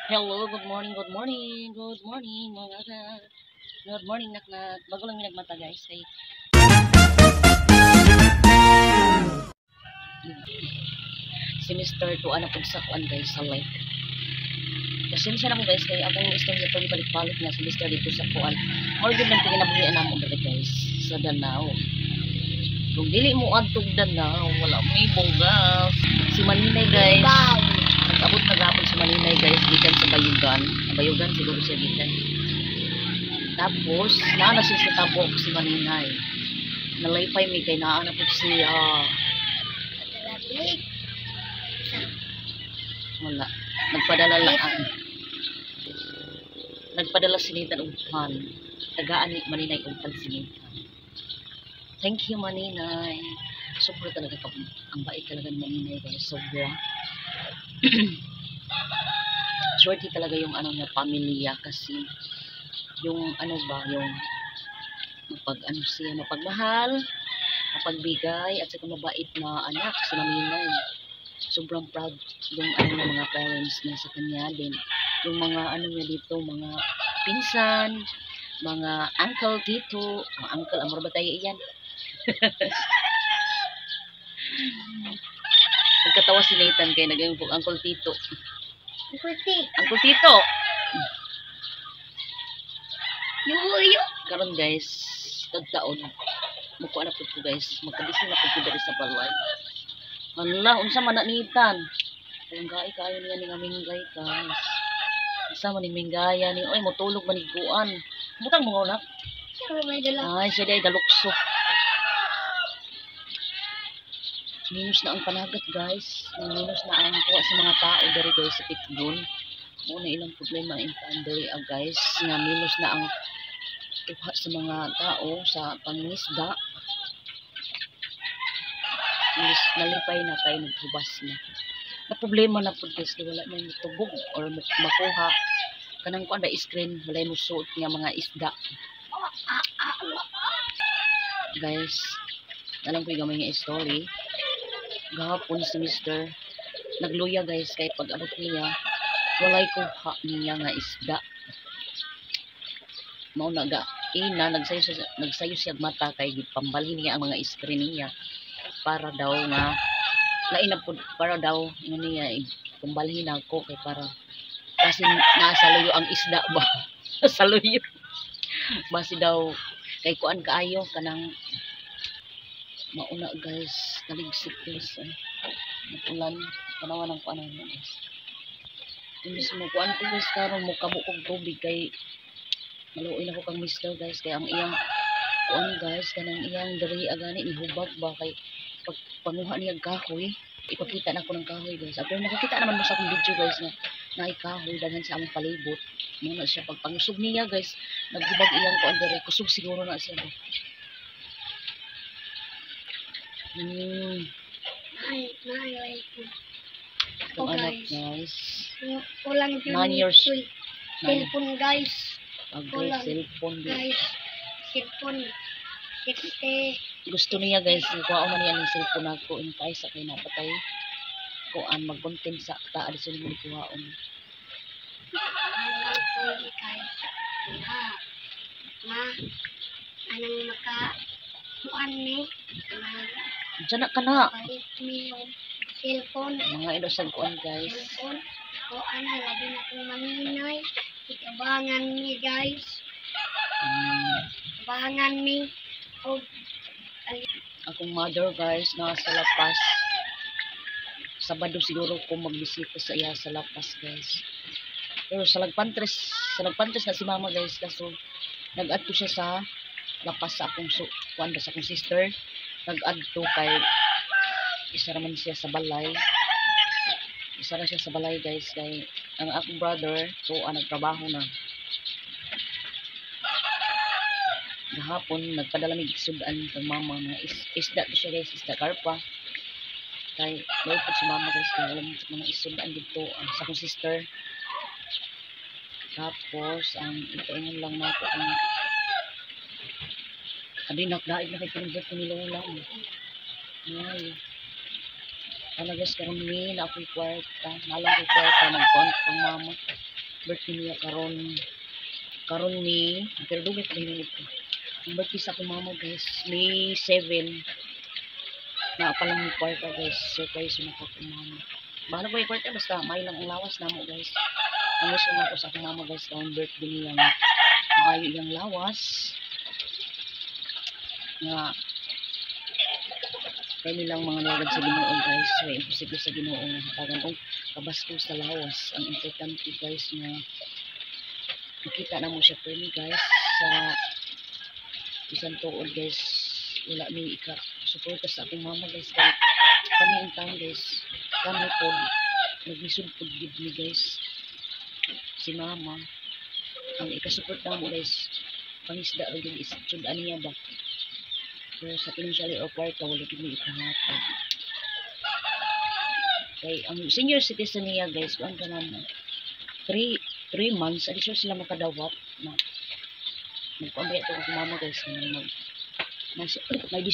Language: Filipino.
Hello, good morning, good morning, good morning, mga anak. Good morning, naknak. Bago lang yung nagmata, guys. Kay semester 2 anak sa kuan, guys, sa life. Pasensya na mo, guys, kay akong istorya ito balik-balik na semester dito sa kuan. More din lang tinginabuhian na mo, guys, sa Danao. Kung dili mo adtog Danao, wala may bugas. Si Maninay, guys. Nag-abot na gapon si Maninay, guys, gikan sa Bayugan. Bayugan siguro siya gikan. Tapos, naana siya sa tabok si Maninay. Nalaypay may kay naana po siya. Wala. Nagpadala lang. Nagpadala sinitan upan. Tagaan ni Maninay upan sinitan. Thank you, Maninay. Sobra talaga ang bait talaga ni Maninay, guys. Sobra. Swerte talaga yung ano na pamilya kasi yung ano ba, yung mapagmahal, mapagbigay, at saka mabait na anak si Maninay. Sobrang proud yung ano ng mga parents niya sa kanya din. Yung mga ano niya dito, mga pinsan, mga uncle, tito, uncle, amor ba tayo iyan? Nagkatawa si Nathan kay naging uncle tito. Uncle tito. Yuyo. Karon guys, tagtaon. Muko na pud ko guys, magkabisi na pud ko diri sa balay. Hala, unsa man na nitan? Kung gaay kayo niya ni minggay guys. Unsa man ni minggaya ni oy motulog man ni kuan. Butang mo na. Ay, siya day galukso. Minus na ang panagat guys. Minus na ang kuha sa mga tao dari guys sa Pitgun. Muna ilang problema in pandari guys. Nga minus na ang kuha sa mga tao sa pangingisda. Minus nalipay na kayo naghubas na. Na problema na po guys. Wala na yung tubog or makuha. Kanang kuha ba screen. Wala yung suot nga mga isda. Guys. Alam ko yung gamay nga story. Gahapon si Mr. Nagluya guys kay pag-abot niya walay kuha niya nga isda. Mao naga ina nagsayo siya mata kay gipambalhin niya ang mga screen niya para daw nga lain na pud para daw niya pambalhin ako kay para kasi nasa luyo ang isda ba sa luyo basi daw kay kuan kaayo kanang mauna guys kaligsik guys ulan panawa ng kuan guys imbis mo kuan ko guys karon mo kabuk og tubig kay maluoy na ko kang mister guys kay ang iyang kuan guys kanang iyang diri agani ni hubag ba kay pag panguha niya kahoy ipakita na ko ng kahoy guys pero nakakita naman mo sa akong video guys na naikahoy daghan sa among palibot muna siya pag pangusog niya guys naghubag iyang kuan diri kusog siguro na siya Itong anak guys. Kulang 9 years. Cellphone guys. Okay, cellphone guys. Cellphone. 60. Gusto niya guys, kuha man niya ng cellphone ako in kay sa kay napatay. Kuan mag-content sa taad sa mo kuhaon. Ma, anang maka kuan ni? Diyan na ka na. Palit mi yung cellphone. Mga inosag kuan guys. Cellphone. O ana, labi na kong Maninay. Ikabangan mi guys. Ikabangan mi. O, Akong mother guys, nasa Lapas. Sabado siguro ko magbisita sa iya sa Lapas guys. Pero sa Lagpantres na si mama guys. Kaso, nag-adto siya sa Lapas sa akong kuan sa akong sister. Nag-adto kay isa naman siya sa balay. Isa na siya sa balay guys kay ang akong brother nagtrabaho na. Gahapon nagpadala mig sudan kang mama mga isda to siya guys, isda karpa. Kay loy po si mama guys kay wala mga isudan dito sa akong sister. Tapos ang ikaingon lang nato ang adinak daig na kay convert ni lola mo. Ay. Ano guys karon ni na ako'y kwarta, nalang ko kwarta nag-count pang mama. birthday niya karon ni pero dugay pa rin ito. Ang birthday sa akong mama guys, May 7. Na pa lang yung kwarta guys. Surprise yun ako akong mama. Bahala ko yung kwarta basta may lang ang lawas na mo guys. Ang gusto na ako sa akong mama guys karon birthday niya nga maayo yung lawas nga kaya nilang mga nalagad sa Ginoo guys. So imposible sa Ginoo nga hatagan og kabasto sa lawas. Ang importante guys nga nakita na mo siya firme guys sa isang tuod guys. Wala may suporta sa akong mama guys. Kaya kami ang taon guys. Kami po naglisod po gid ni guys. Si mama ang ikasupport na mo guys. Pangisda rin yung isudaan niya ba. Pero sa financially or kwarta wala gid ni ipahatag. Kay ang senior citizen niya guys, kuan ka naman 3 months adi sila makadawat na nagpambaya to ako mama guys na may